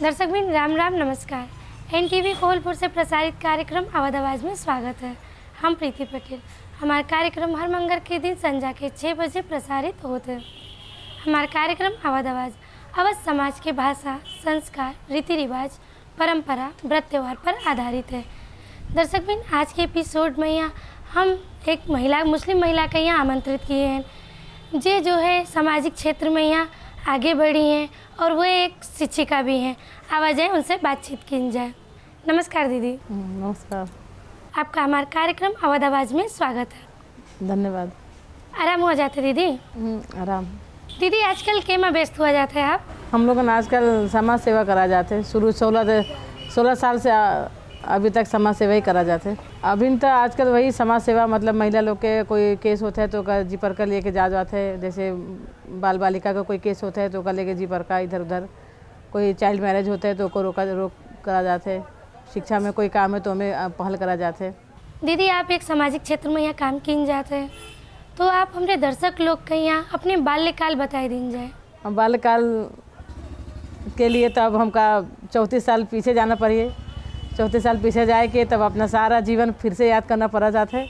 दर्शक बिन राम राम नमस्कार। एनटीवी कोहलपुर से प्रसारित कार्यक्रम अवध आवाज़ में स्वागत है। हम प्रीति पटेल। हमारा कार्यक्रम हर मंगल के दिन संध्या के 6 बजे प्रसारित होते हैं। हमारा कार्यक्रम अवध आवाज़ अवध समाज के भाषा, संस्कार, रीति रिवाज, परंपरा, व्रत त्यौहार पर आधारित है। दर्शक बिन आज के एपिसोड में यहाँ हम एक मुस्लिम महिला का यहाँ आमंत्रित किए हैं जो है सामाजिक क्षेत्र में यहाँ आगे बढ़ी हैं और वो एक शिक्षिका भी हैं। आवाज़ है उनसे बातचीत की जाए। नमस्कार दीदी। नमस्कार। आपका हमारे कार्यक्रम अवध आवाज़ में स्वागत है। धन्यवाद। आराम हो जाते दीदी? आराम। दीदी आजकल के में व्यस्त हुआ जाते हैं आप? हम लोग आजकल समाज सेवा करा जाते हैं। शुरू 16 साल से अभी तक समाज सेवा ही करा जाते हैं। अभी तो आजकल वही समाज सेवा मतलब महिला लोग के कोई केस होता है तो का जी पर का लेके जा जाते हैं। जैसे बाल बालिका का कोई केस होता है तो का लेके जी पर का इधर उधर, कोई चाइल्ड मैरिज होता है तो को रोक करा जाते हैं। शिक्षा में कोई काम है तो हमें पहल करा जाते हैं। दीदी आप एक सामाजिक क्षेत्र में यहाँ काम किन जाते हैं तो आप हमारे दर्शक लोग के यहाँ अपने बाल्यकाल बताई दिन जाए। बाल्यकाल के लिए तो अब हमका 34 साल पीछे जाना पड़िए। 34 साल पीछे जाए के तब अपना सारा जीवन फिर से याद करना पड़ा जाता है।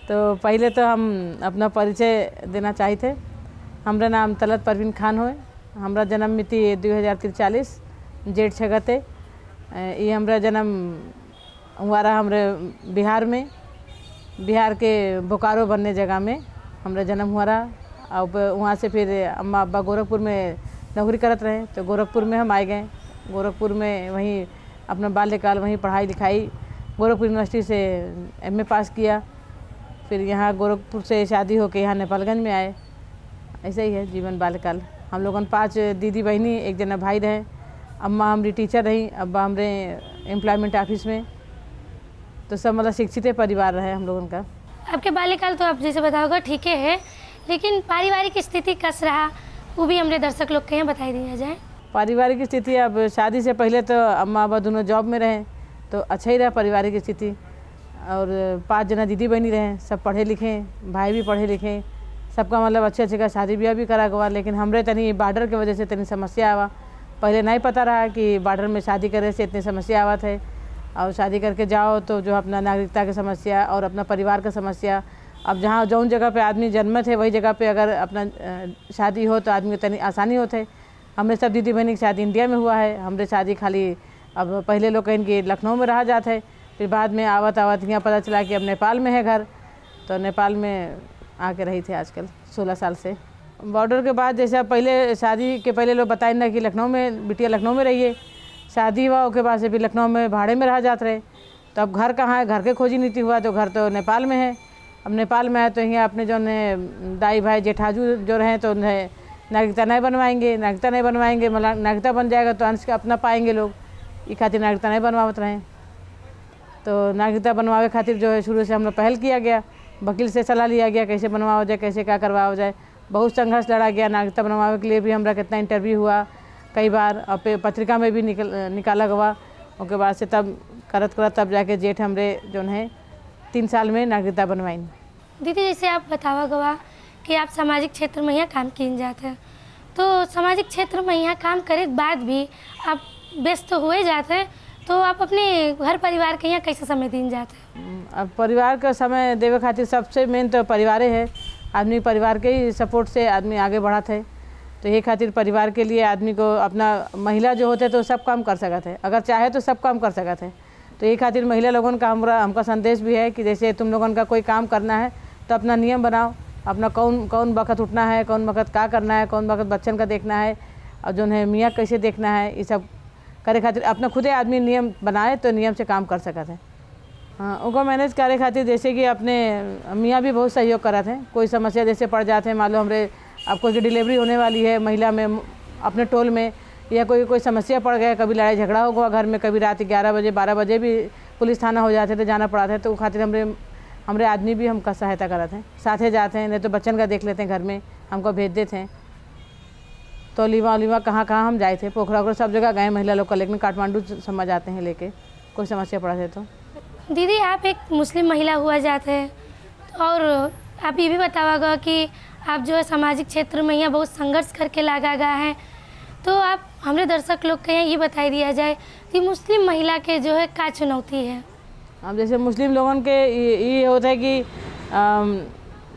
तो पहले तो हम अपना परिचय देना चाहते थे। हमारा नाम तलत परवीन खान है। हमारा जन्म मिति 2043 जेठ 6 गते। ये हमारा जन्म हुआ रहा हमारे बिहार के बोकारो बनने जगह में हमारा जन्म हुआ रहा। अब वहाँ से फिर अम्मा अब्बा गोरखपुर में नौकरी करते रहे तो गोरखपुर में हम आए गए। गोरखपुर में वहीं अपना बाल्यकाल वहीं पढ़ाई लिखाई गोरखपुर यूनिवर्सिटी से एमए पास किया। फिर यहाँ गोरखपुर से शादी होकर यहाँ नेपालगंज में आए। ऐसे ही है जीवन बाल्यकाल। हम लोगन 5 दीदी बहनी, एक जना भाई रहे। अम्मा हमारी टीचर रही, अब्बा हमारे एम्प्लॉयमेंट ऑफिस में। तो सब मतलब शिक्षित परिवार रहे हम लोगों का। आपके बाल्यकाल तो आप जैसे बताओगे ठीक है, लेकिन पारिवारिक स्थिति कस रहा वो भी हमारे दर्शक लोग के यहाँ बताई दिया जाए। पारिवारिक स्थिति अब शादी से पहले तो अम्मा अब्बा दोनों जॉब में रहे तो अच्छा ही रहा पारिवारिक स्थिति। और 5 जना दीदी बहनी रहे, सब पढ़े लिखे, भाई भी पढ़े लिखे, सबका मतलब अच्छे का शादी ब्याह भी करा हुआ। लेकिन हमरे तनी बॉर्डर की वजह से तनी समस्या आवा। पहले नहीं पता रहा कि बॉर्डर में शादी करे से इतनी समस्या आवत है। और शादी करके जाओ तो जो अपना नागरिकता की समस्या और अपना परिवार का समस्या। अब जहाँ जौन जगह पे आदमी जन्मत है वही जगह पे अगर अपना शादी हो तो आदमी को तनी आसानी होते है। हमरे सब दीदी बहनी की शादी इंडिया में हुआ है। हमरे शादी खाली अब पहले लोग कहें कि लखनऊ में रहा जाता है, फिर बाद में आवत यहाँ पता चला कि अब नेपाल में है घर। तो नेपाल में आके रही थे आजकल 16 साल से। बॉर्डर के बाद जैसे अब पहले शादी के पहले लोग बताए ना कि लखनऊ में बिटिया लखनऊ में रहिए। शादी हुआ उसके बाद से फिर लखनऊ में भाड़े में रहा जाते रहे। तो अब घर कहाँ है, घर के खोजी नीति हुआ तो घर तो नेपाल में है। अब नेपाल में है तो यहाँ अपने जो है दाई भाई जेठाजू जो रहें तो उन्हें नागरिकता नहीं बनवाएंगे। मतलब नागरिकता बन जाएगा तो अंश अपना पाएंगे लोग। ये खातिर नागरिकता नहीं बनवाते रहें। तो नागरिकता बनवावे खातिर जो है शुरू से हम लोग पहल किया गया। वकील से सलाह लिया गया कैसे बनवाओ जाए, कैसे क्या करवाओ जाए। बहुत संघर्ष लड़ा गया। नागरिकता बनवावे के लिए भी हमारा कितना इंटरव्यू हुआ कई बार। और पत्रिका में भी निकाला गया। उसके बाद से तब करत तब जाके जेठ हमरे जो है 3 साल में नागरिकता बनवाई। दीदी जैसे आप बतावा गवा कि आप सामाजिक क्षेत्र में यहाँ काम किन जाते हैं तो सामाजिक क्षेत्र में यहाँ काम करे बाद भी आप व्यस्त तो हुए जाते हैं तो आप अपने घर परिवार के यहाँ कैसे समय दिन जाते हैं? अब परिवार का समय देवे खातिर सबसे मेन तो परिवार है। आदमी परिवार के ही सपोर्ट से आदमी आगे बढ़त है। तो ये खातिर परिवार के लिए आदमी को अपना महिला जो होते तो सब काम कर सकते हैं। अगर चाहे तो सब काम कर सकते हैं। तो ये खातिर महिला लोगों का हमका संदेश भी है कि जैसे तुम लोगों का कोई काम करना है तो अपना नियम बनाओ। अपना कौन वक्त उठना है, कौन वक्त क्या करना है, कौन वक्त बच्चन का देखना है और जो है मियाँ कैसे देखना है, ये सब करे खातिर अपना खुदे आदमी नियम बनाए तो नियम से काम कर सकते हैं। हाँ, उनको मैनेज करे खातिर जैसे कि अपने मियाँ भी बहुत सहयोग करते हैं। कोई समस्या जैसे पड़ जाते हैं, मान लो हमरे आपको की डिलीवरी होने वाली है महिला में अपने टोल में, या कोई समस्या पड़ गया, कभी लड़ाई झगड़ा हो गया घर में, कभी रात 11 बजे 12 बजे भी पुलिस थाना हो जाते थे, जाना पड़ा था। तो खातिर हमरे आदमी भी हमका सहायता करते हैं, साथे जाते हैं। नहीं तो बच्चन का देख लेते हैं घर में, हमको भेज देते हैं। तो लीवा कहाँ हम जाए थे, पोखरा सब जगह गए महिला लोग का। लेकिन काठमांडू समझ आते हैं लेके कोई समस्या पड़ा है तो। दीदी आप एक मुस्लिम महिला हुआ जाते हैं और आप ये भी बतावागा कि आप जो है सामाजिक क्षेत्र में यहाँ बहुत संघर्ष करके लगा गया है तो आप हमारे दर्शक लोग के यहाँ ये बता दिया जाए कि मुस्लिम महिला के जो है क्या चुनौती है। अब जैसे मुस्लिम लोगों के ये होता है कि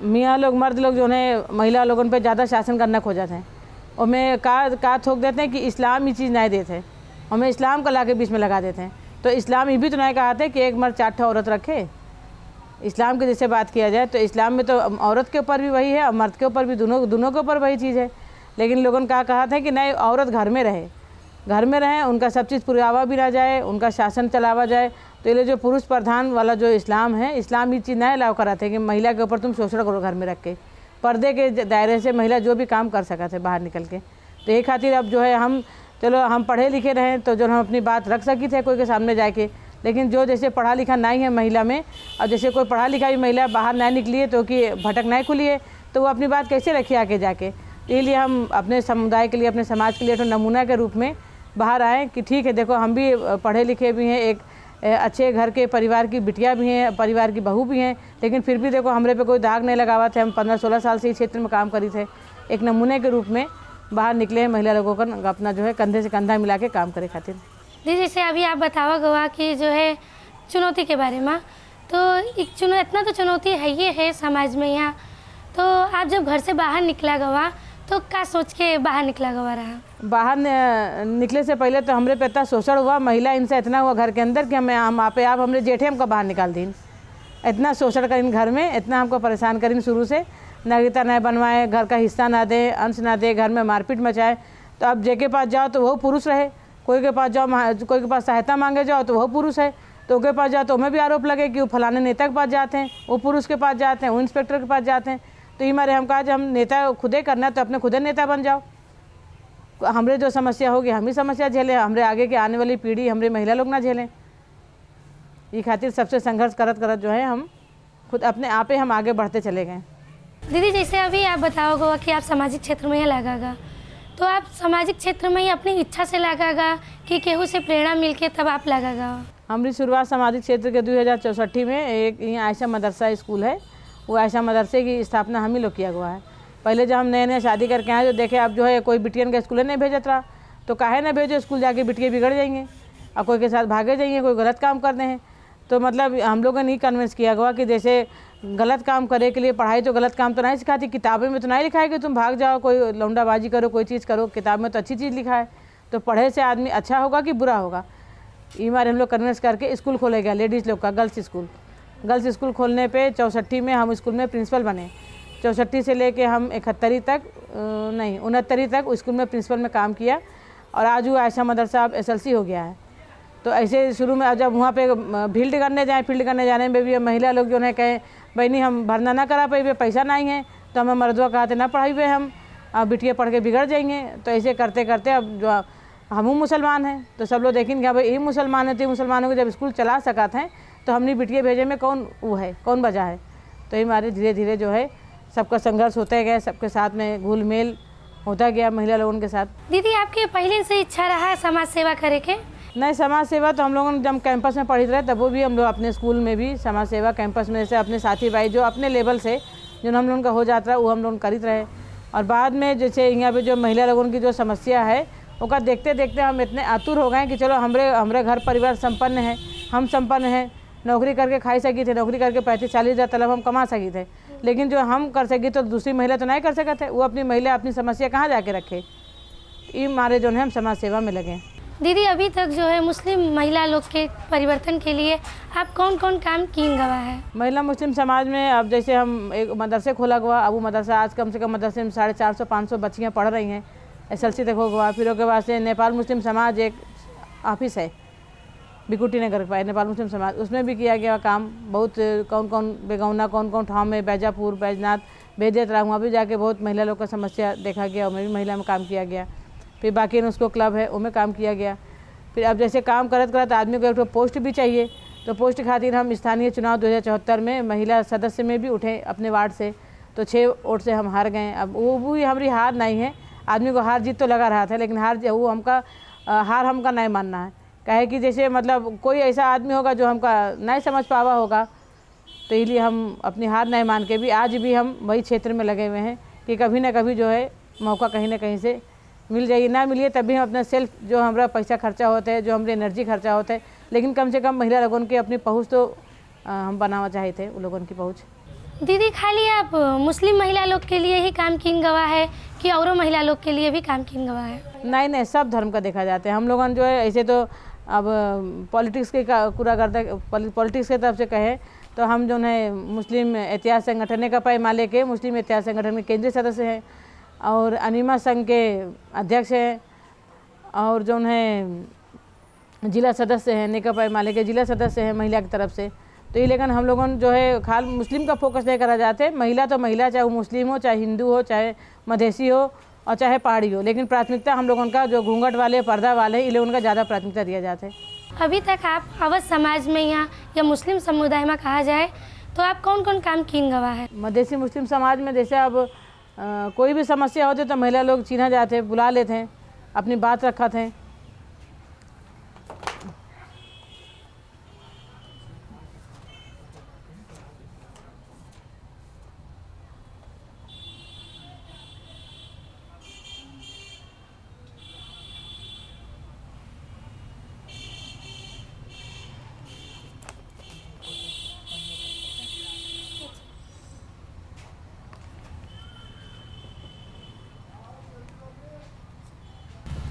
मियाँ लोग मर्द लोग जो है महिला लोगों पे ज़्यादा शासन करना खो जाते हैं। और मैं का थोक देते हैं कि इस्लाम ये चीज़ नहीं देते हैं, हमें इस्लाम का ला के बीच में लगा देते हैं। तो इस्लाम ये भी तो नहीं कहा था कि एक मर्द 4 औरत रखे। इस्लाम के जैसे बात किया जाए तो इस्लाम में तो औरत के ऊपर भी वही है और मर्द के ऊपर भी, दोनों के ऊपर वही चीज़ है। लेकिन लोगों ने कहा था कि नहीं, औरत घर में रहें, उनका सब चीज़ पुरावा भी ना जाए, उनका शासन चलावा जाए। तो ये जो पुरुष प्रधान वाला जो इस्लाम है, इस्लाम ये चीज़ नहीं अलाउ कराते कि महिला के ऊपर तुम शोषण करो घर में रख के। पर्दे के दायरे से महिला जो भी काम कर सका थे बाहर निकल के। तो यही खातिर अब जो है हम पढ़े लिखे रहें तो जो हम अपनी बात रख सकी थे कोई के सामने जाके। लेकिन जो जैसे पढ़ा लिखा नहीं है महिला में, और जैसे कोई पढ़ा लिखा भी महिला बाहर नहीं निकली है तो कि भटक नहीं खुली है, तो वो अपनी बात कैसे रखी आके जाके। इसलिए हम अपने समुदाय के लिए, अपने समाज के लिए तो नमूना के रूप में बाहर आए कि ठीक है, देखो हम भी पढ़े लिखे भी हैं, एक अच्छे घर के परिवार की बिटिया भी हैं, परिवार की बहू भी हैं, लेकिन फिर भी देखो हमरे पे कोई दाग नहीं लगा हुआ थे। हम 15-16 साल से इस क्षेत्र में काम करी थे। एक नमूने के रूप में बाहर निकले हैं महिला लोगों का अपना जो है कंधे से कंधा मिला के काम करे खातिर। जी, जैसे अभी आप बतावा गवा कि जो है चुनौती के बारे में, तो इतना तो चुनौती है ये है समाज में यहाँ। तो आप जब घर से बाहर निकला गवा तो क्या सोच के बाहर निकला गवा रहा? बाहर निकले से पहले तो हमरे पे इतना शोषण हुआ, महिला इनसे इतना हुआ घर के अंदर कि हम आप हमरे जेठे हमको बाहर निकाल दी। इतना शोषण करीन घर में, इतना हमको परेशान करीन शुरू से। नागरिकता नहीं बनवाए, घर का हिस्सा ना दे, अंश ना दे, घर में मारपीट मचाए। तो अब जे के पास जाओ तो वो पुरुष रहे, कोई के पास जाओ, कोई के पास सहायता मांगे जाओ तो वो पुरुष है। तो उसके पास जाओ तो हमें भी आरोप लगे कि वो फलाने नेता के पास जाते हैं, वो पुरुष के पास जाते हैं, वो इंस्पेक्टर के पास जाते हैं। तो ये मारे हम कहा जब हम नेता खुदे करना है तो अपने खुदे नेता बन जाओ। हमरे जो समस्या होगी हम ही समस्या झेलें, हमरे आगे के आने वाली पीढ़ी हमरे महिला लोग ना झेलें। ये खातिर सबसे संघर्ष करत जो है हम खुद अपने आप ही हम आगे बढ़ते चले गए। दीदी, जैसे अभी आप बताओगे कि आप सामाजिक क्षेत्र में ही लगागा, तो आप सामाजिक क्षेत्र में ही अपनी इच्छा से लगागा कि केहू से प्रेरणा मिलके तब आप लगागा? हमारी शुरुआत सामाजिक क्षेत्र के 2064 में एक यहाँ आयशा मदरसा स्कूल है, वो आयशा मदरसे की स्थापना हम ही लोग किया हुआ है। पहले जब हम नए शादी करके आए तो देखे अब जो है कोई बिटियन के स्कूल नहीं भेजत रहा, तो काहे ना भेजो स्कूल, जाके बिटिया बिगड़ जाएंगे और कोई के साथ भागे जाएंगे, कोई गलत काम करते हैं। तो मतलब हम लोगों ने ही कन्विंस किया हुआ कि जैसे गलत काम करे के लिए पढ़ाई तो गलत काम तो नहीं सिखाती, किताबें में तो नहीं लिखा है कि तुम भाग जाओ, कोई लौंडाबाजी करो, कोई चीज़ करो। किताब में तो अच्छी चीज़ लिखा है, तो पढ़े से आदमी अच्छा होगा कि बुरा होगा। ये मारे हम लोग कन्विंस करके स्कूल खोले गया लेडीज़ लोग का, गर्ल्स स्कूल खोलने पे 64 में हम स्कूल में प्रिंसिपल बने। 64 से लेके हम 69 तक स्कूल में प्रिंसिपल में काम किया और आज वो आयशा मदरसा अब SLC हो गया है। तो ऐसे शुरू में जब वहाँ पे फील्ड करने जाने में भी महिला लोग जो है कहें बहनी हम भरना ना करा पाए, पैसा नहीं है, तो हमें मर्दवा कहते ना पढ़ाई हुए हम, बिटिया पढ़ के बिगड़ जाएंगे। तो ऐसे करते करते अब जो हम मुसलमान हैं तो सब लोग देखेंगे भाई ये मुसलमान है, तो मुसलमानों को जब स्कूल चला सकते हैं तो हमने बिटिया भेजे में कौन वजह है। तो ये हमारे धीरे धीरे जो है सबका संघर्ष होते गए, सबके साथ में घुल मेल होता गया महिला लोगों के साथ। दीदी, आपके पहले से इच्छा रहा है समाज सेवा करे के? नहीं, समाज सेवा तो हम लोगों ने जब कैंपस में पढ़ी रहे तब वो भी हम लोग अपने स्कूल में भी समाज सेवा कैंपस में जैसे अपने साथी भाई जो अपने लेवल से जो हम लोगों का हो जाता है वो हम लोग करीत रहे। और बाद में जैसे यहाँ पे जो महिला लोगों की जो समस्या है उसका देखते देखते हम इतने आतुर हो गए कि चलो हमारे घर परिवार संपन्न है, हम संपन्न हैं, नौकरी करके खाई सकी थे, नौकरी करके 35-40 हज़ार तलब हम कमा सकी थे। लेकिन जो हम कर सकी तो दूसरी महिला तो नहीं कर सके थे। वो अपनी महिला अपनी समस्या कहाँ जाके रखे। ये मारे जो है हम समाज सेवा में लगे। दीदी, अभी तक जो है मुस्लिम महिला लोग के परिवर्तन के लिए आप कौन कौन काम किए गवा है? महिला मुस्लिम समाज में अब जैसे हम एक मदरसे खोला हुआ, अब वो मदरसा आज कम से कम मदरसे में 450-500 बच्चियाँ पढ़ रही हैं, SLC तक हो गया। फिर उसके बाद से नेपाल मुस्लिम समाज एक ऑफिस है बिकुटी नगर पाए, नेपाल मुस्लिम समाज, उसमें भी किया गया काम। बहुत कौन बेगौना कौन ठाव में बैजापुर बैजनाथ भेजत रहा, वहाँ भी जाके बहुत महिला लोग का समस्या देखा गया, उनमें भी महिला में काम किया गया। फिर बाकी उसको क्लब है उनमें काम किया गया। फिर अब जैसे काम करत आदमी को एक पोस्ट भी चाहिए, तो पोस्ट खातिर हम स्थानीय चुनाव 2074 में महिला सदस्य में भी उठे अपने वार्ड से, तो 6 वोट से हम हार गए। अब वो भी हमारी हार नहीं है, आदमी को हार जीत तो लगा रहा था, लेकिन हार हमका नहीं मानना है। कहे कि जैसे मतलब कोई ऐसा आदमी होगा जो हमका नहीं समझ पावा होगा, तो इसलिए हम अपनी हार नहीं मान के भी आज भी हम वही क्षेत्र में लगे हुए हैं कि कभी ना कभी जो है मौका कहीं ना कहीं से मिल जाइए, ना मिलिए तब भी हम अपना सेल्फ जो हमारा पैसा खर्चा होता है, जो हमारे एनर्जी खर्चा होता है, लेकिन कम से कम महिला लोगों की अपनी पहुँच तो हम बनाना चाहे थे, उन लोगों की पहुँच। दीदी खाली आप मुस्लिम महिला लोग के लिए ही काम किन गवा है कि औरों महिला लोग के लिए भी काम किन गवा है? नहीं नहीं, सब धर्म का देखा जाता है। हम लोगों जो है ऐसे तो अब पॉलिटिक्स के पूरा करता पॉलिटिक्स के तरफ से कहे तो हम जो है मुस्लिम इतिहास संगठन का पैमाले के मुस्लिम इतिहास संगठन के केंद्रीय सदस्य हैं और अनिमा संघ के अध्यक्ष हैं और जो है जिला सदस्य हैं, नेका पैमाले के जिला सदस्य हैं महिला की तरफ से। तो ये लेकिन हम लोगों जो है खाल मुस्लिम का फोकस नहीं करा जाते, महिला तो महिला, चाहे वो मुस्लिम हो, चाहे हिंदू हो, चाहे मधेसी हो और चाहे पहाड़ी हो, लेकिन प्राथमिकता हम लोगों का जो घूंघट वाले पर्दा वाले इन लोगों का ज़्यादा प्राथमिकता दिया जाता है। अभी तक आप अवध समाज में या मुस्लिम समुदाय में कहा जाए तो आप कौन कौन काम किन गवा है? मधेसी मुस्लिम समाज में जैसे अब कोई भी समस्या होती तो महिला लोग चिन्हा जाते, बुला लेते हैं, अपनी बात रखा थे।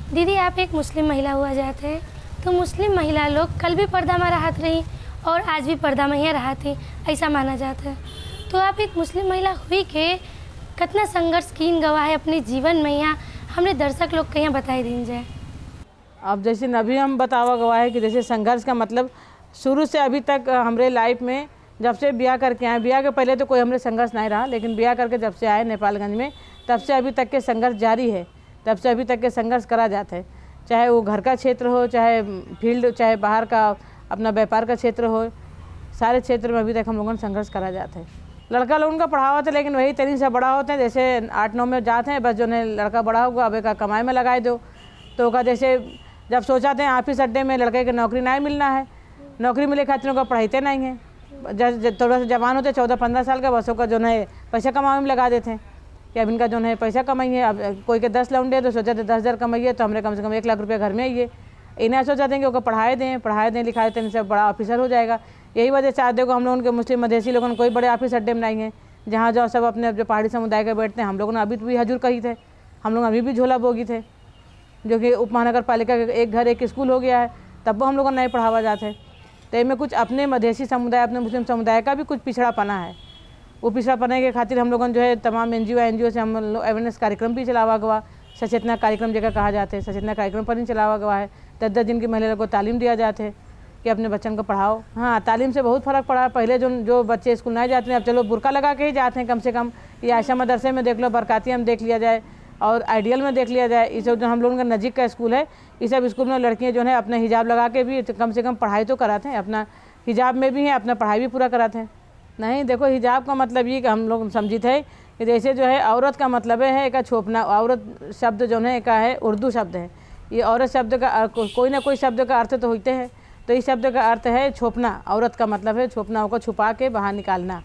दीदी आप एक मुस्लिम महिला हुआ जाते हैं तो मुस्लिम महिला लोग कल भी पर्दा में रहत रही और आज भी पर्दा में ही रहती, ऐसा माना जाता है। तो आप एक मुस्लिम महिला हुई के कितना संघर्ष कीन गवा है अपने जीवन में, यहाँ हमने दर्शक लोग के यहाँ बताई दी जाए। अब जैसे अभी हम बतावा गवा है कि जैसे संघर्ष का मतलब शुरू से अभी तक हमारे लाइफ में जब से ब्याह करके आए, ब्याह के पहले तो कोई हमारे संघर्ष नहीं रहा, लेकिन ब्याह करके जब से आए नेपालगंज में तब से अभी तक के संघर्ष जारी है, तब से अभी तक के संघर्ष करा जाता है। चाहे वो घर का क्षेत्र हो, चाहे फील्ड, चाहे बाहर का अपना व्यापार का क्षेत्र हो, सारे क्षेत्र में अभी तक हम लोगों ने संघर्ष करा जाता है। लड़का लोगों का पढ़ावा था, लेकिन वही तरीके से बड़ा होते हैं, जैसे 8-9 में जाते हैं, बस जो है लड़का बड़ा होगा अब एक कमाई में लगाए दो। तो का जैसे जब सोचा थे ऑफिस अड्डे में लड़के की नौकरी नहीं मिलना है, नौकरी मिले खातिर का पढ़ाते नहीं हैं, थोड़ा सा जवान होते 14-15 साल का बसों का जो है पैसा कमाने में लगा देते हैं कि अब इनका जो है पैसा कमाइए। अब कोई के 10 लौंडे तो सोचा थे 10,000 कमाइए तो हमने कम से कम 1 लाख रुपये घर में आइए। इन्हें सोचा थे कि वो पढ़ाए दें लिखाए दें, इनसे बड़ा ऑफिसर हो जाएगा। यही वजह से आज देखो हम लोगों के मुस्लिम मधेसी लोगों ने कोई बड़े ऑफिस अड्डे में नहीं है, जहाँ जाओ सब अपने जो पहाड़ी समुदाय के बैठते हैं। हम लोगों ने अभी भी हजूर कही थे, हम लोग अभी भी झोला बोगी थे, जो कि उप महानगर पालिका के एक घर एक स्कूल हो गया है, तब वो हम लोगों को नहीं पढ़ावा जाते। तो इनमें कुछ अपने मधेसी समुदाय, अपने मुस्लिम समुदाय का भी कुछ पिछड़ापना है। वो पिछड़ापने के खातिर हम लोगों जो है तमाम एनजीओ से हम लोग अवेयरनेस कार्यक्रम भी चलावा गवा, सचेतना कार्यक्रम जगह कहा जाते हैं, सचेतना कार्यक्रम पर ही चलावा गवा है। 10-10 दिन की महिलाओं को तालीम दिया जाते है कि अपने बच्चों को पढ़ाओ। हाँ, तालीम से बहुत फ़र्क पड़ा। पहले जो बच्चे स्कूल नहीं जाते हैं, अब चलो बुर्का लगा के ही जाते हैं कम से कम। ये आयशा मदरसे में देख लो, बरकातिया में देख लिया जाए और आइडियल में देख लिया जाए, इस जो हम लोगों का नज़दीक का स्कूल है, इस सब स्कूल में लड़कियाँ जो है अपने हिजाब लगा के भी कम से कम पढ़ाई तो कराते हैं, अपना हिजाब में भी हैं, अपना पढ़ाई भी पूरा कराते हैं। नहीं देखो, हिजाब का मतलब ये कि हम लोग समझी थे कि जैसे जो है औरत का मतलब है एक छोपना। औरत शब्द जो है एक है उर्दू शब्द है, ये औरत शब्द का कोई ना कोई शब्द का अर्थ तो होते हैं। तो इस शब्द का अर्थ है छोपना, औरत का मतलब है छोपना को छुपा के बाहर निकालना।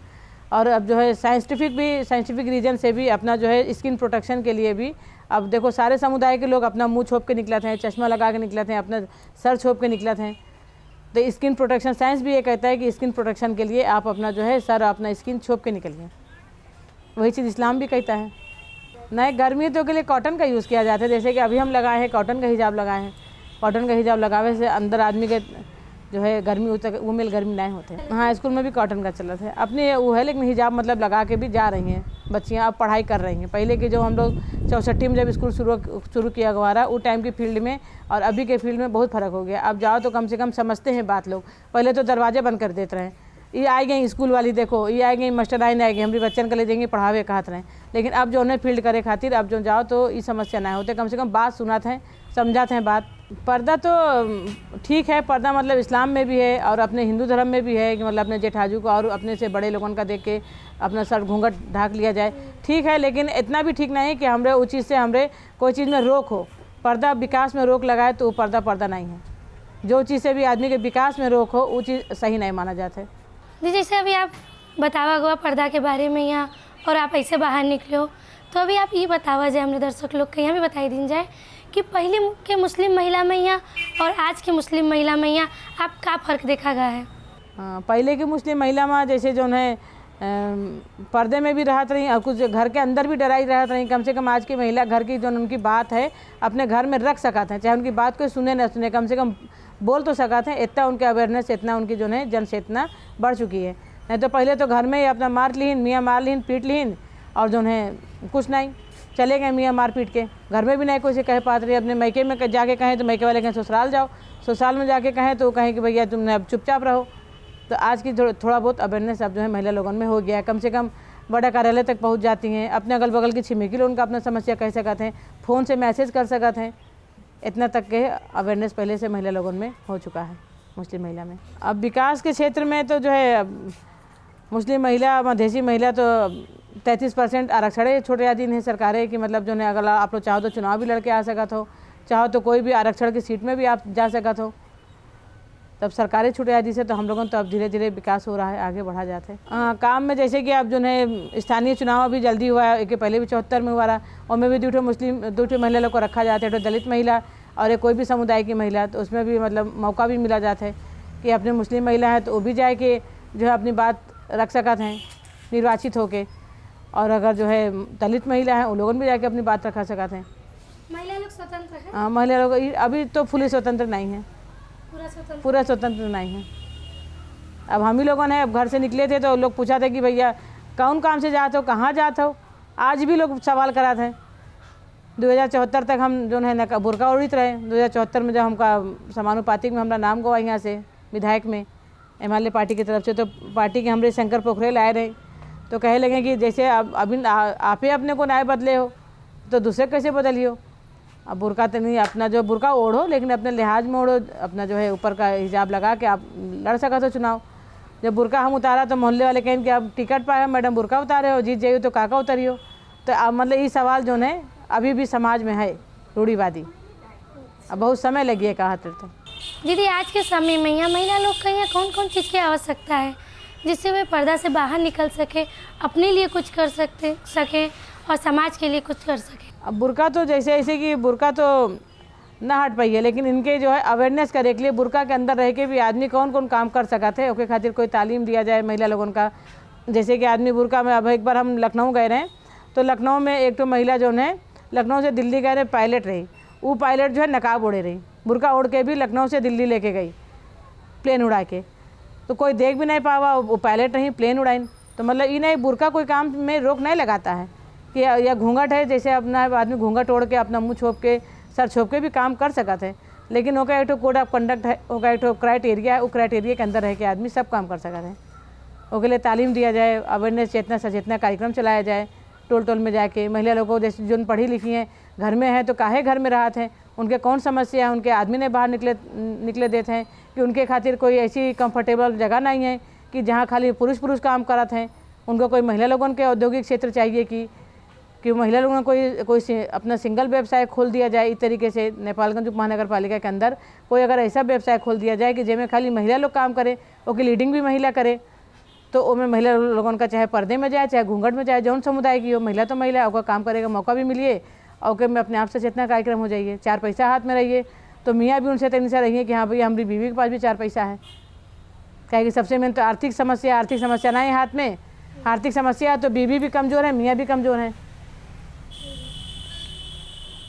और अब जो है साइंटिफिक रीजन से भी अपना जो है स्किन प्रोटेक्शन के लिए भी अब देखो सारे समुदाय के लोग अपना मुंह छोप के निकलते हैं, चश्मा लगा के निकलते हैं, अपना सर छोप के निकलते हैं। तो स्किन प्रोटेक्शन साइंस भी ये कहता है कि स्किन प्रोटेक्शन के लिए आप अपना जो है सर अपना स्किन छोप के निकलिए। वही चीज़ इस्लाम भी कहता है। नए गर्मियों के लिए कॉटन का यूज़ किया जाता है, जैसे कि अभी हम लगाए हैं कॉटन का हिजाब लगाए हैं। कॉटन का हिजाब लगावे से अंदर आदमी के जो है गर्मी वो मेल गर्मी नहीं होते। हाँ, स्कूल में भी कॉटन का चलत है, अपने वो है, लेकिन हिजाब मतलब लगा के भी जा रही हैं बच्चियाँ, अब पढ़ाई कर रही हैं। पहले के जो हम लोग 64 में जब स्कूल शुरू किया गया रहा, उस टाइम की फील्ड में और अभी के फील्ड में बहुत फ़र्क हो गया। अब जाओ तो कम से कम समझते हैं बात लोग। पहले तो दरवाजे बंद कर देते रहे, ये आई गई स्कूल वाली, देखो ये आई गई मास्टर आइन आई गई, हमारी बच्चन के ले जाएंगे पढ़ावे कहत रहे। लेकिन अब जो उन्हें फील्ड करे खातिर अब जो जाओ तो ये समस्या ना होते, कम से कम बात सुनाते हैं, समझाते हैं बात। पर्दा तो ठीक है, पर्दा मतलब इस्लाम में भी है और अपने हिंदू धर्म में भी है कि मतलब अपने जेठाजू को और अपने से बड़े लोगों का देख के अपना सर घूंघट ढाक लिया जाए, ठीक है। लेकिन इतना भी ठीक नहीं है कि हमरे उस चीज़ से हमरे कोई चीज़ में रोक हो। पर्दा विकास में रोक लगाए तो वो पर्दा नहीं है। जो चीज़ से भी आदमी के विकास में रोक हो वो चीज़ सही नहीं माना जाता है। जी, जैसे अभी आप बतावा हुआ पर्दा के बारे में यहाँ और आप ऐसे बाहर निकले हो, तो अभी आप ये बतावा जाए हमने दर्शक लोग के यहाँ भी बताई दी जाए कि पहले के मुस्लिम महिला मैया और आज की मुस्लिम महिला मैया आप का फ़र्क देखा गया है? हाँ, पहले की मुस्लिम महिला माँ जैसे जो है पर्दे में भी रहत रही और कुछ घर के अंदर भी डराई रहत रही। कम से कम आज की महिला घर की जो उनकी बात है अपने घर में रख सकते हैं, चाहे उनकी बात कोई सुने न सुने, कम से कम बोल तो सकते हैं। इतना उनके अवेयरनेस, इतना उनकी जो है जन चेतना बढ़ चुकी है। नहीं तो पहले तो घर में ही अपना मार लीन, मियाँ मार लीन, पीट लीन और जो है कुछ नहीं, चले गए मियाँ मार पीट के। घर में भी नहीं कोई से कह पाते रहे। अपने मैके में जाके कहें तो मैके वाले कहें ससुराल जाओ, ससुराल में जाके कहें तो कहें कि भैया तुमने अब चुपचाप रहो। तो आज की थोड़ा बहुत अवेयरनेस अब जो है महिला लोगों में हो गया है। कम से कम बड़ा कार्यालय तक पहुंच जाती हैं, अपने अगल बगल की छिमेकी लोगों का अपना समस्या कह सकते हैं, फ़ोन से मैसेज कर सकते हैं। इतना तक के अवेयरनेस पहले से महिला लोगों में हो चुका है मुस्लिम महिला में। अब विकास के क्षेत्र में तो जो है मुस्लिम महिला, मधेसी महिला तो 33% आरक्षण छोटे अधीन है सरकारें कि मतलब जो है अगर आप लोग चाहो तो चुनाव भी लड़के आ सकते हो, चाहो तो कोई भी आरक्षण की सीट में भी आप जा सकते हो। तब सरकारी छूटे आदि से तो हम लोगों तो अब धीरे धीरे विकास हो रहा है, आगे बढ़ा जाते हैं। काम में जैसे कि अब जो है स्थानीय चुनाव अभी जल्दी हुआ है, एक पहले भी 74 में हुआ रहा, और में भी दो ठो महिला लोग को रखा जाता है, तो दलित महिला और कोई भी समुदाय की महिला, तो उसमें भी मतलब मौका भी मिला जाता है कि अपने मुस्लिम महिला है तो वो भी जाए कि जो है अपनी बात रख सकते हैं निर्वाचित होके, और अगर जो है दलित महिला है उन लोगों भी जाके अपनी बात रखा सकते हैं। महिला लोग स्वतंत्र है? हाँ, महिला लोग अभी तो फुली स्वतंत्र नहीं है, पूरा स्वतंत्र नहीं है। अब हम ही लोगों ने अब घर से निकले थे तो लोग पूछा थे कि भैया कौन काम से जाते हो, कहाँ जाते हो, आज भी लोग सवाल कराते हैं। 2074 तक हम जो है बुर्का उड़ित रहे। 2074 में जब हमका समानुपातिक में हमारा नाम गवा यहाँ से विधायक में MLA पार्टी की तरफ से, तो पार्टी के हमारे शंकर पोखरेल आए रहे तो कहे लगे कि जैसे अभी आप ही अपने को न्याय बदले हो तो दूसरे कैसे बदलियो। अब बुर्का तो नहीं, अपना जो बुर्का ओढ़ो लेकिन अपने लिहाज में ओढ़ो, अपना जो है ऊपर का हिजाब लगा के आप लड़ सका तो चुनाव। जब बुर्का हम उतारा तो मोहल्ले वाले कहें कि आप टिकट पाए मैडम बुर्का उतारे हो, जीत जाइए तो काका उतरियो। तो अब मतलब ये सवाल जो है अभी भी समाज में है रूढ़िवादी, अब बहुत समय लगी कहा तो। दीदी आज के समय में यहाँ महिला लोग का यहाँ कौन कौन चीज़ की आवश्यकता है जिससे वे पर्दा से बाहर निकल सके, अपने लिए कुछ कर सके और समाज के लिए कुछ कर सके? अब बुर्का तो जैसे कि बुर्का तो ना हट पाई है, लेकिन इनके जो है अवेयरनेस करे के लिए बुर्का के अंदर रह के भी आदमी कौन कौन काम कर सकते हैं, उसके खातिर कोई तालीम दिया जाए महिला लोगों का। जैसे कि आदमी बुर्का में, अब एक बार हम लखनऊ गए रहे तो लखनऊ में एक तो महिला जो है लखनऊ से दिल्ली गए रहे, पायलट रही। वो पायलट जो है नकाब ओढ़े रही, बुर्का ओढ़ के भी लखनऊ से दिल्ली लेके गई प्लेन उड़ा के, तो कोई देख भी नहीं पावा, वो पायलट रही प्लेन उड़ाई। तो मतलब ये नहीं बुर्का कोई काम में रोक नहीं लगाता है कि या घूंघट है, जैसे अपना आदमी घूंघट ओढ़ के अपना मुंह छोप के सर छोप के भी काम कर सकते हैं, लेकिन वो एक कोड ऑफ कंडक्ट है, वो एक क्राइटेरिया है, वो क्राइटेरिया के अंदर रह के आदमी सब काम कर सकते हैं। उसके लिए तालीम दिया जाए, अवेयरनेस चेतना सचेतना कार्यक्रम चलाया जाए, टोल टोल में जाके महिला लोगों को, जैसे जो पढ़ी लिखी हैं घर में है तो काहे घर में रहते हैं, उनके कौन समस्या है, उनके आदमी ने बाहर निकले देते हैं कि उनके खातिर कोई ऐसी कंफर्टेबल जगह नहीं है कि जहाँ खाली पुरुष काम करते हैं। उनको कोई महिला लोगों के औद्योगिक क्षेत्र चाहिए कि महिला लोगों को कोई अपना सिंगल व्यवसाय खोल दिया जाए। इस तरीके से नेपालगंज उप महानगर पालिका के अंदर कोई अगर ऐसा व्यवसाय खोल दिया जाए कि जिसमें खाली महिला लोग काम करें, उसकी लीडिंग भी महिला करे, तो वो में महिला लोगों का चाहे पर्दे में जाए चाहे घूंघट में जाए, जौन समुदाय की हो, महिला तो महिला, उसका काम करे का मौका भी मिलिए और के में अपने आप से चेतना कार्यक्रम हो जाइए। 4 पैसा हाथ में रहिए तो मियाँ भी उनसे तनी सा रहिए कि हाँ भैया हमारी बीवी के पास भी 4 पैसा है। क्या कि सबसे मेन तो आर्थिक समस्या ना है हाथ में, आर्थिक समस्या तो बीवी भी कमज़ोर है, मियाँ भी कमज़ोर हैं।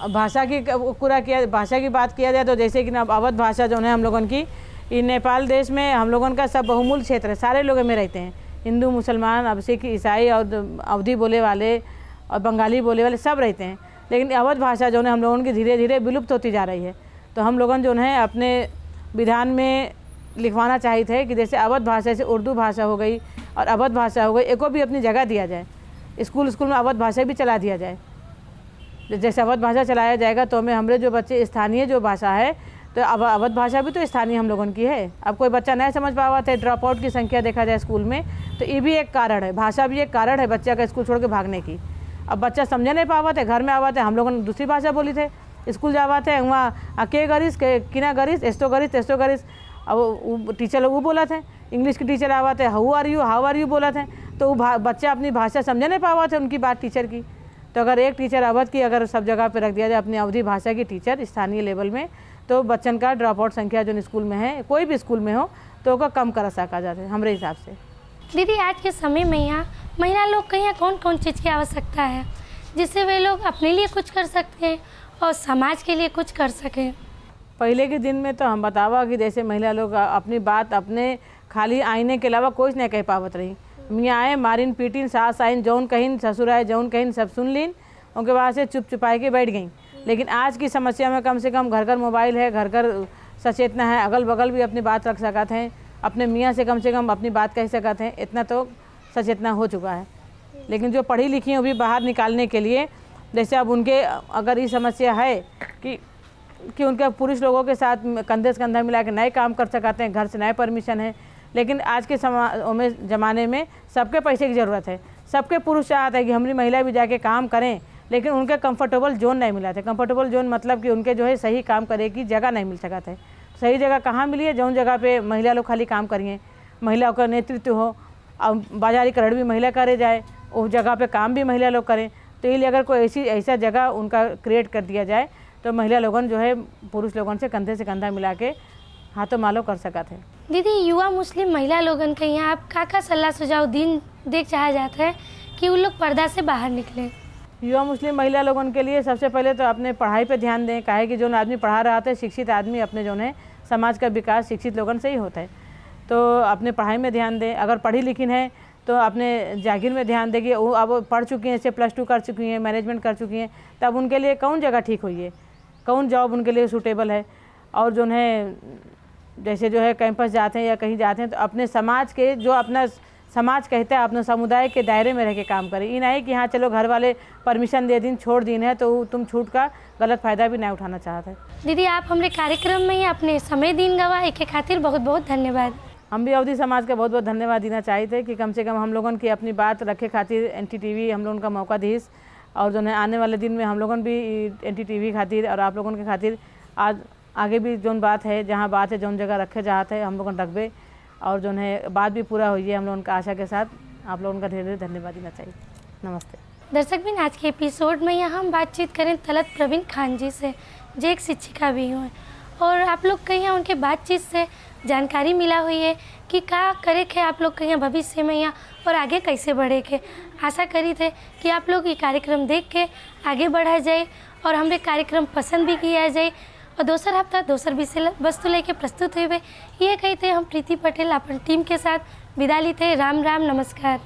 भाषा की बात किया जाए तो जैसे कि अवध भाषा जो है हम लोगों की, ये नेपाल देश में हम लोगों का सब बहुमूल्य क्षेत्र है, सारे लोग में रहते हैं, हिंदू मुसलमान, अब सिख ईसाई और अवधी बोले वाले और बंगाली बोले वाले सब रहते हैं। लेकिन अवध भाषा जो है हम लोगों की धीरे धीरे विलुप्त होती जा रही है। तो हम लोगों जो है अपने विधान में लिखवाना चाहिए थे कि जैसे अवध भाषा से उर्दू भाषा हो गई और अवध भाषा हो गई, एको भी अपनी जगह दिया जाए, स्कूल में अवध भाषा भी चला दिया जाए। जैसे अवध भाषा चलाया जाएगा तो हमें हमारे जो बच्चे स्थानीय जो भाषा है, तो अब अवध भाषा भी तो स्थानीय हम लोगों की है। अब कोई बच्चा नहीं समझ पावा थे, ड्रॉप आउट की संख्या देखा जाए स्कूल में, तो ये भी एक कारण है, भाषा भी एक कारण है बच्चा का स्कूल छोड़ के भागने की। अब बच्चा समझे नहीं पावा थे, घर में आवा थे, हम लोगों ने दूसरी भाषा बोली थे, स्कूल जावा थे वहाँ के गरिस किना गरिस एस्तो गरिस, अब टीचर लोग वो बोला थे, इंग्लिश के टीचर आवा थे हाउ आर यू बोला थे, तो वो बच्चा अपनी भाषा समझे नहीं पावा थे उनकी बात टीचर की। तो अगर एक टीचर अवध की अगर सब जगह पे रख दिया जाए अपनी अवधी भाषा की टीचर स्थानीय लेवल में, तो बच्चन का ड्रॉप आउट संख्या जो स्कूल में है, कोई भी स्कूल में हो, तो ओका कम कर सका जाता है हमारे हिसाब से। दीदी आज के समय में यहाँ महिला लोग के यहाँ कौन कौन चीज़ की आवश्यकता है जिससे वे लोग अपने लिए कुछ कर सकते हैं और समाज के लिए कुछ कर सकें? पहले के दिन में तो हम बतावा कि जैसे महिला लोग अपनी बात अपने खाली आईने के अलावा कुछ नहीं कह पावत रही। मियाँ आए मारिन पीटिन सास आइन जौन कहीं ससुर आए जौन कहीं सब सुन लीन, उनके बाद से चुप चुपाए के बैठ गई। लेकिन आज की समस्या में कम से कम घर घर मोबाइल है, घर घर सचेतना है, अगल बगल भी अपनी बात रख सकते हैं, अपने मियाँ से कम अपनी बात कह सकते हैं, इतना तो सचेतना हो चुका है। लेकिन जो पढ़ी लिखी हैं वो भी बाहर निकालने के लिए, जैसे अब उनके अगर ये समस्या है कि उनके पुरुष लोगों के साथ कंधे से कंधा मिला के नए काम कर सकते हैं, घर से नए परमिशन है। लेकिन आज के ज़माने में सबके पैसे की ज़रूरत है, सबके पुरुष चाहते हैं कि हमारी महिला भी जाके काम करें, लेकिन उनके कंफर्टेबल जोन नहीं मिला था। कंफर्टेबल जोन मतलब कि उनके जो है सही काम करे की जगह नहीं मिल सका था। सही जगह कहाँ मिली है? जौन जगह पे महिला लोग खाली काम करिए, महिलाओं का नेतृत्व हो, अब बाजारीकरण भी महिला करे जाए, उस जगह पे काम भी महिला लोग करें। तो इसलिए अगर कोई ऐसा जगह उनका क्रिएट कर दिया जाए तो महिला लोगन जो है पुरुष लोगन से कंधा मिला के हाथों मालो कर सकते हैं। दीदी युवा मुस्लिम महिला लोगन के यहाँ आप का सलाह सुझाव देख चाहा जाता है कि उन लोग पर्दा से बाहर निकलें? युवा मुस्लिम महिला लोगन के लिए सबसे पहले तो अपने पढ़ाई पे ध्यान दें। काहे कि जो आदमी पढ़ा रहा है, शिक्षित आदमी अपने जो है समाज का विकास शिक्षित लोगन से ही होता है, तो अपने पढ़ाई में ध्यान दें। अगर पढ़ी लिखी है तो अपने जागीर में ध्यान दें कि वो अब पढ़ चुकी हैं, जैसे +2 कर चुकी हैं, मैनेजमेंट कर चुकी हैं, तब उनके लिए कौन जगह ठीक हुई है, कौन जॉब उनके लिए सूटेबल है। और जो है जैसे जो है कैंपस जाते हैं या कहीं जाते हैं तो अपने समाज के जो अपना समाज कहता है अपने समुदाय के दायरे में रह के काम करें। ये नहीं कि हाँ चलो घर वाले परमिशन दे दिन छोड़ दिन है तो तुम छूट का गलत फ़ायदा भी नहीं उठाना चाहते। दीदी आप हमारे कार्यक्रम में ही अपने समय दिन गवा के खातिर बहुत बहुत धन्यवाद। हम भी अवधी समाज का बहुत बहुत धन्यवाद देना चाहते कि कम से कम हम लोगों की अपनी बात रखे खातिर NTTV हम लोगों का मौका दीस। और जो है आने वाले दिन में हम लोगों भी NTTV खातिर और आप लोगों के खातिर आज आगे भी जो बात है, जहाँ बात है जो जगह रखे जाते हैं हम लोगों रखबे, और जो है बात भी पूरा हुई है हम लोगों का आशा के साथ। आप लोगों का ढेर ढेर धन्यवाद देना चाहिए। नमस्ते दर्शक बिन, आज के एपिसोड में यहाँ हम बातचीत करें तलत प्रवीण खान जी से, जो एक शिक्षिका भी हुए, और आप लोग के यहाँ उनके बातचीत से जानकारी मिला हुई है कि क्या करे के आप लोग के यहाँ भविष्य में यहाँ और आगे कैसे बढ़े के। आशा करी थे कि आप लोग ये कार्यक्रम देख के आगे बढ़ा जाए और हमारे कार्यक्रम पसंद भी किया जाए और दोसर हफ्ता दोसर विषय वस्तु लेके प्रस्तुत हुए। ये कहते हम प्रीति पटेल अपन टीम के साथ विदा ली थे। राम राम, नमस्कार।